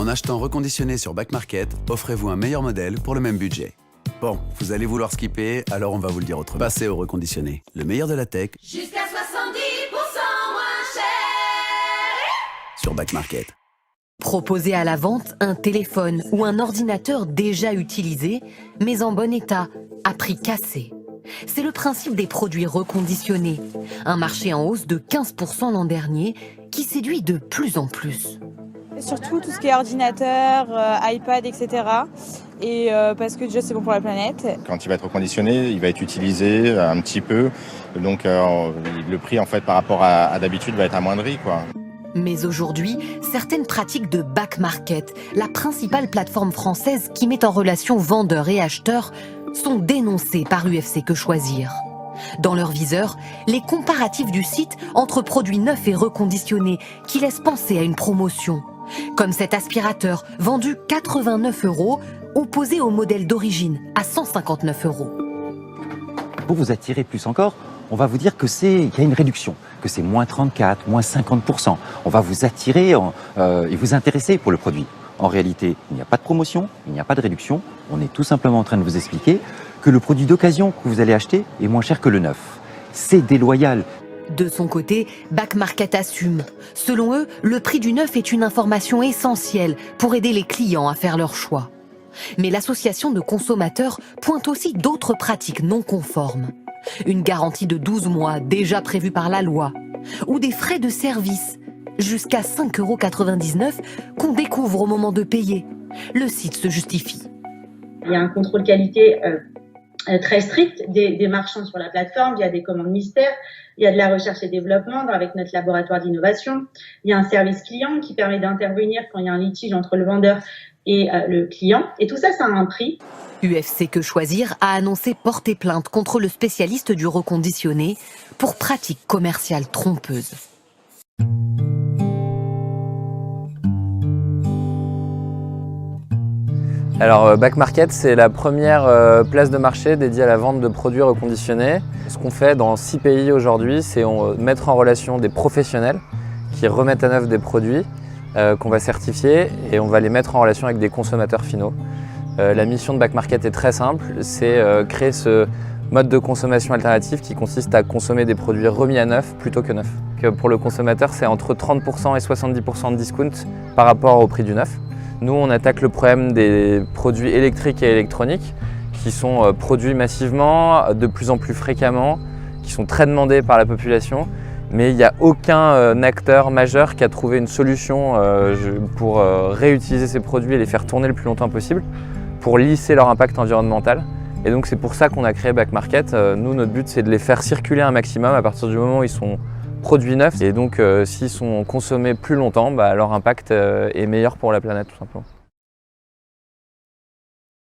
En achetant reconditionné sur Back Market, offrez-vous un meilleur modèle pour le même budget. Bon, vous allez vouloir skipper, alors on va vous le dire autrement. Passez au reconditionné, le meilleur de la tech. Jusqu'à 70% moins cher Sur Back Market. Proposer à la vente un téléphone ou un ordinateur déjà utilisé, mais en bon état, à prix cassé. C'est le principe des produits reconditionnés. Un marché en hausse de 15% l'an dernier qui séduit de plus en plus. Surtout tout ce qui est ordinateur, iPad, etc. Et parce que déjà c'est bon pour la planète. Quand il va être reconditionné, il va être utilisé un petit peu. Donc le prix en fait par rapport à d'habitude va être amoindri, quoi. Mais aujourd'hui, certaines pratiques de Back Market, la principale plateforme française qui met en relation vendeurs et acheteurs, sont dénoncées par UFC Que Choisir. Dans leur viseur, les comparatifs du site entre produits neufs et reconditionnés qui laissent penser à une promotion. Comme cet aspirateur vendu 89 €, opposé au modèle d'origine à 159 €. Pour vous attirer plus encore, on va vous dire qu'il y a une réduction, que c'est moins 34, moins 50%. On va vous attirer et vous intéresser pour le produit. En réalité, il n'y a pas de promotion, il n'y a pas de réduction. On est tout simplement en train de vous expliquer que le produit d'occasion que vous allez acheter est moins cher que le neuf. C'est déloyal. De son côté, Back Market assume. Selon eux, le prix du neuf est une information essentielle pour aider les clients à faire leur choix. Mais l'association de consommateurs pointe aussi d'autres pratiques non conformes. Une garantie de 12 mois déjà prévue par la loi, ou des frais de service, jusqu'à 5,99 € qu'on découvre au moment de payer. Le site se justifie. Il y a un contrôle qualité très strict des marchands sur la plateforme, il y a des commandes mystères, il y a de la recherche et développement avec notre laboratoire d'innovation, il y a un service client qui permet d'intervenir quand il y a un litige entre le vendeur et le client, et tout ça, ça a un prix. UFC Que Choisir a annoncé porter plainte contre le spécialiste du reconditionné pour pratiques commerciales trompeuses. Alors Back Market, c'est la première place de marché dédiée à la vente de produits reconditionnés. Ce qu'on fait dans 6 pays aujourd'hui, c'est mettre en relation des professionnels qui remettent à neuf des produits qu'on va certifier et on va les mettre en relation avec des consommateurs finaux. La mission de Back Market est très simple, c'est créer ce mode de consommation alternatif qui consiste à consommer des produits remis à neuf plutôt que neufs. Pour le consommateur, c'est entre 30% et 70% de discount par rapport au prix du neuf. Nous, on attaque le problème des produits électriques et électroniques qui sont produits massivement, de plus en plus fréquemment, qui sont très demandés par la population. Mais il n'y a aucun acteur majeur qui a trouvé une solution pour réutiliser ces produits et les faire tourner le plus longtemps possible, pour lisser leur impact environnemental. Et donc c'est pour ça qu'on a créé Back Market. Nous, notre but, c'est de les faire circuler un maximum à partir du moment où ils sont produits neufs. Et donc s'ils sont consommés plus longtemps, leur impact est meilleur pour la planète tout simplement.